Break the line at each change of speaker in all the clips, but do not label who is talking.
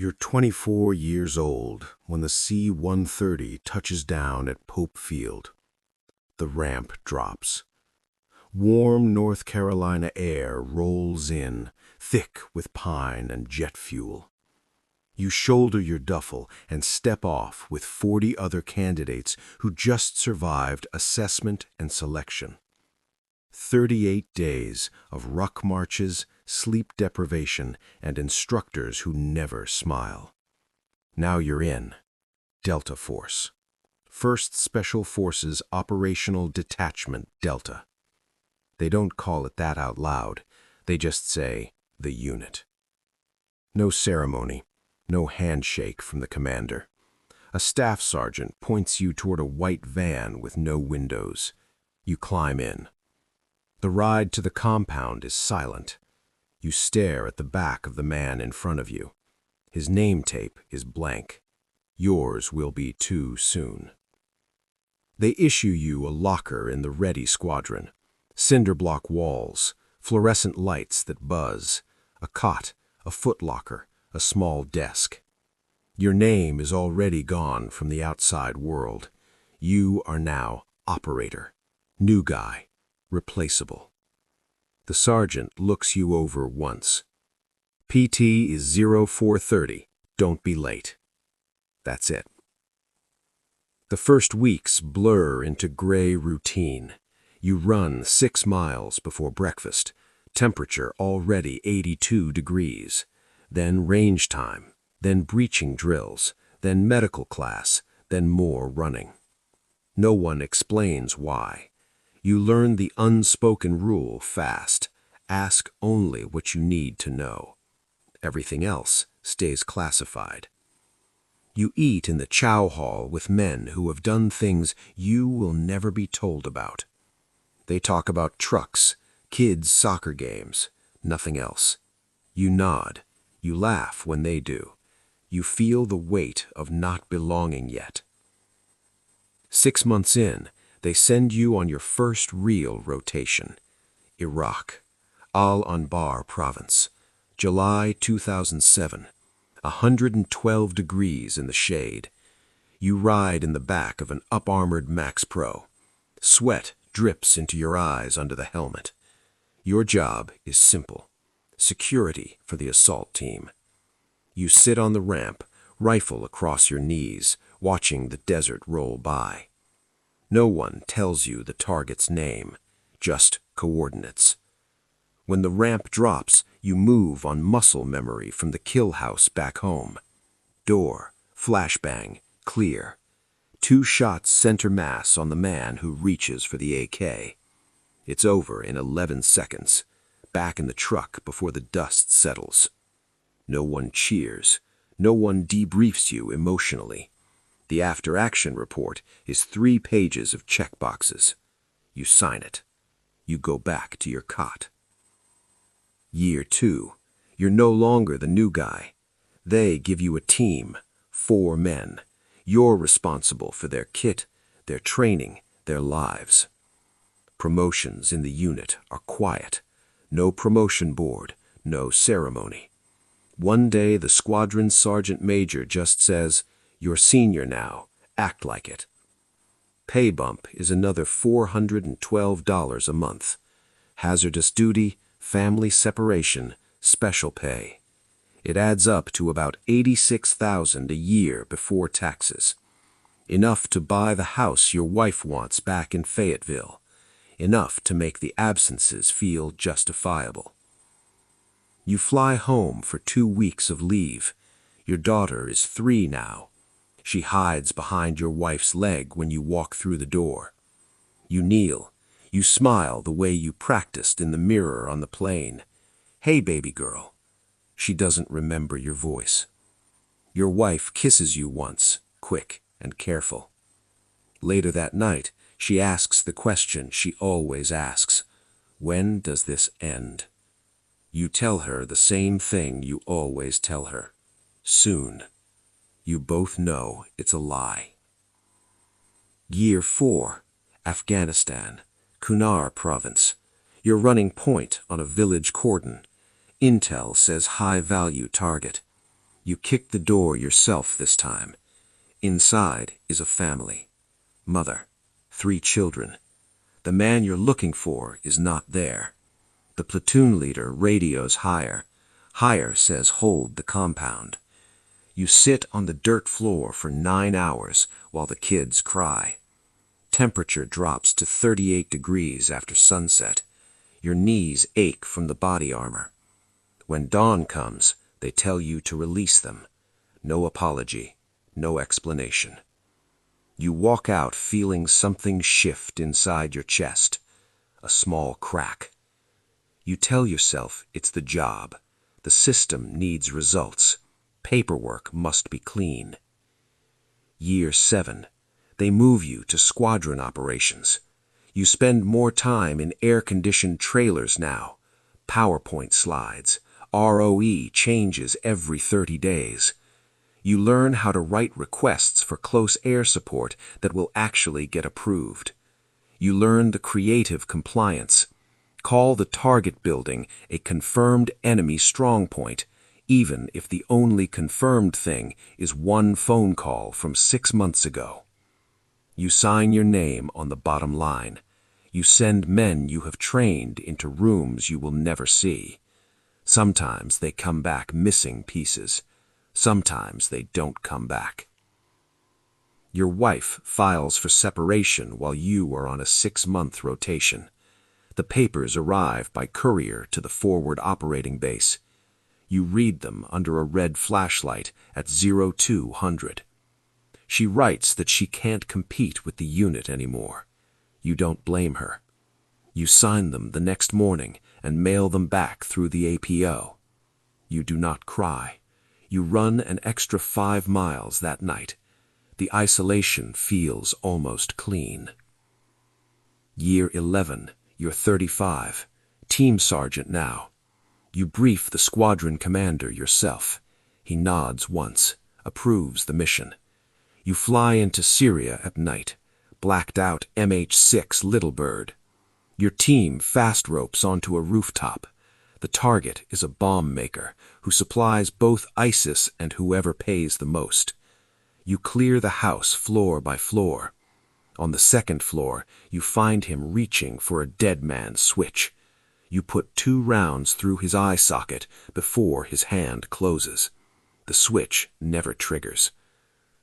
You're 24 years old when the C-130 touches down at Pope Field. The ramp drops. Warm North Carolina air rolls in, thick with pine and jet fuel. You shoulder your duffel and step off with 40 other candidates who just survived assessment and selection. 38 days of ruck marches, sleep deprivation, and instructors who never smile. Now you're in. Delta Force. 1st Special Forces Operational Detachment Delta. They don't call it that out loud. They just say, the unit. No ceremony, no handshake from the commander. A staff sergeant points you toward a white van with no windows. You climb in. The ride to the compound is silent. You stare at the back of the man in front of you. His name tape is blank. Yours will be too soon. They issue you a locker in the Ready Squadron. Cinder block walls, fluorescent lights that buzz, a cot, a footlocker, a small desk. Your name is already gone from the outside world. You are now operator, new guy, replaceable. The sergeant looks you over once. PT is 0430. Don't be late. That's it. The first weeks blur into gray routine. You run 6 miles before breakfast, temperature already 82 degrees. Then range time, then breaching drills, then medical class, then more running. No one explains why. You learn the unspoken rule fast. Ask only what you need to know. Everything else stays classified. You eat in the chow hall with men who have done things you will never be told about. They talk about trucks, kids' soccer games, nothing else. You nod. You laugh when they do. You feel the weight of not belonging yet. 6 months in, they send you on your first real rotation. Iraq, Al-Anbar Province, July 2007. 112 degrees in the shade. You ride in the back of an up-armored Max Pro. Sweat drips into your eyes under the helmet. Your job is simple. Security for the assault team. You sit on the ramp, rifle across your knees, watching the desert roll by. No one tells you the target's name, just coordinates. When the ramp drops, you move on muscle memory from the kill house back home. Door, flashbang, clear. 2 shots center mass on the man who reaches for the AK. It's over in 11 seconds, back in the truck before the dust settles. No one cheers. No one debriefs you emotionally. The after-action report is 3 pages of checkboxes. You sign it. You go back to your cot. Year 2. You're no longer the new guy. They give you a team, 4 men. You're responsible for their kit, their training, their lives. Promotions in the unit are quiet. No promotion board, no ceremony. One day the squadron sergeant major just says, "You're senior now, act like it." Pay bump is another $412 a month. Hazardous duty, family separation, special pay. It adds up to about $86,000 a year before taxes. Enough to buy the house your wife wants back in Fayetteville. Enough to make the absences feel justifiable. You fly home for 2 weeks of leave. Your daughter is 3 now. She hides behind your wife's leg when you walk through the door. You kneel. You smile the way you practiced in the mirror on the plane. "Hey, baby girl." She doesn't remember your voice. Your wife kisses you once, quick and careful. Later that night, she asks the question she always asks. When does this end? You tell her the same thing you always tell her. Soon. You both know it's a lie. Year 4. Afghanistan, Kunar Province. You're running point on a village cordon. Intel says high-value target.
You kick the door yourself this time. Inside is a family. Mother, 3 children. The man you're looking for is not there. The platoon leader radios higher. Higher says hold the compound. You sit on the dirt floor for 9 hours while the kids cry. Temperature drops to 38 degrees after sunset. Your knees ache from the body armor. When dawn comes, they tell you to release them. No apology, no explanation. You walk out feeling something shift inside your chest, a small crack. You tell yourself it's the job. The system needs results. Paperwork must be clean. Year 7. They move you to squadron operations. You spend more time in air-conditioned trailers now. PowerPoint slides. ROE changes every 30 days. You learn how to write requests for close air support that will actually get approved. You learn the creative compliance. Call the target building a confirmed enemy strongpoint, even if the only confirmed thing is one phone call from 6 months ago. You sign your name on the bottom line. You send men you have trained into rooms you will never see. Sometimes they come back missing pieces. Sometimes they don't come back. Your wife files for separation while you are on a 6-month rotation. The papers arrive by courier to the forward operating base. You read them under a red flashlight at 0200. She writes that she can't compete with the unit anymore. You don't blame her. You sign them the next morning and mail them back through the APO. You do not cry. You run an extra 5 miles that night. The isolation feels almost clean. Year 11. You're 35. Team sergeant now. You brief the squadron commander yourself. He nods once, approves the mission. You fly into Syria at night. Blacked out MH6 Little Bird. Your team fast ropes onto a rooftop. The target is a bomb maker who supplies both ISIS and whoever pays the most. You clear the house floor by floor. On the 2nd floor, you find him reaching for a dead man's switch. You put 2 rounds through his eye socket before his hand closes. The switch never triggers.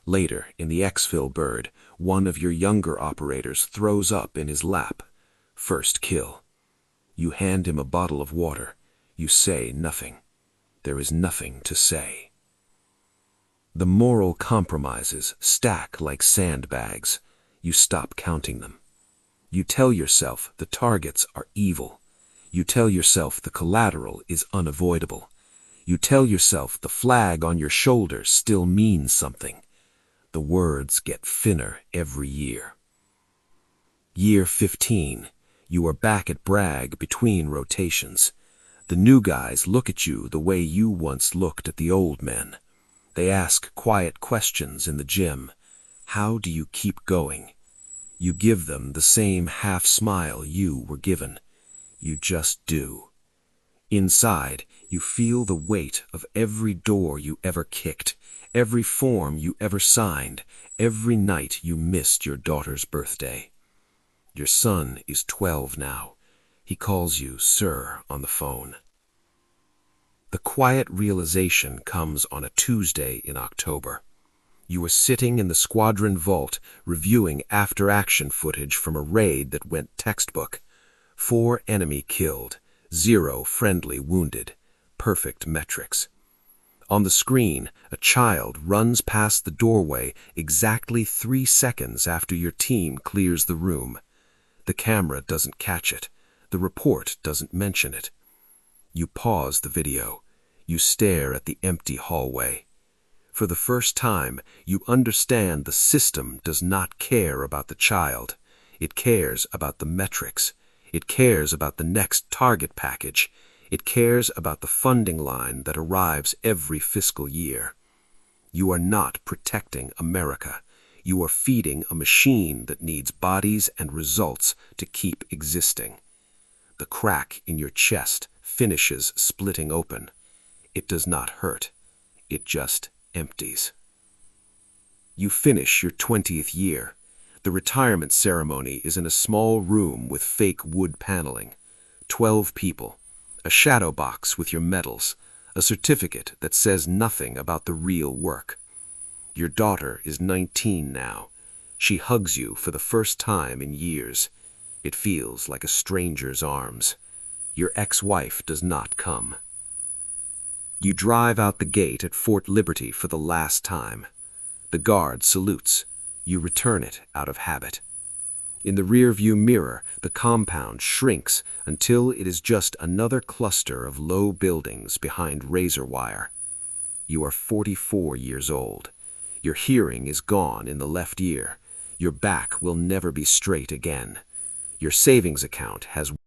Later, in the exfil bird, one of your younger operators throws up in his lap. First kill. You hand him a bottle of water. You say nothing. There is nothing to say. The moral compromises stack like sandbags. You stop counting them. You tell yourself the targets are evil. You tell yourself the collateral is unavoidable. You tell yourself the flag on your shoulder still means something. The words get thinner every year. Year 15. You are back at Bragg between rotations. The new guys look at you the way you once looked at the old men. They ask quiet questions in the gym. How do you keep going? You give them the same half smile you were given. You just do. Inside, you feel the weight of every door you ever kicked, every form you ever signed, every night you missed your daughter's birthday. Your son is 12 now. He calls you sir on the phone. The quiet realization comes on a Tuesday in October. You were sitting in the squadron vault reviewing after-action footage from a raid that went textbook. 4 enemy killed, 0 friendly wounded. Perfect metrics. On the screen, a child runs past the doorway exactly 3 seconds after your team clears the room. The camera doesn't catch it. The report doesn't mention it. You pause the video. You stare at the empty hallway. For the first time, you understand the system does not care about the child. It cares about the metrics. It cares about the next target package. It cares about the funding line that arrives every fiscal year. You are not protecting America. You are feeding a machine that needs bodies and results to keep existing. The crack in your chest finishes splitting open. It does not hurt. It just empties. You finish your 20th year. The retirement ceremony is in a small room with fake wood paneling. 12 people. A shadow box with your medals. A certificate that says nothing about the real work. Your daughter is 19 now. She hugs you for the first time in years. It feels like a stranger's arms. Your ex-wife does not come. You drive out the gate at Fort Liberty for the last time. The guard salutes. You return it out of habit. In the rearview mirror, the compound shrinks until it is just another cluster of low buildings behind razor wire. You are 44 years old. Your hearing is gone in the left ear. Your back will never be straight again. Your savings account has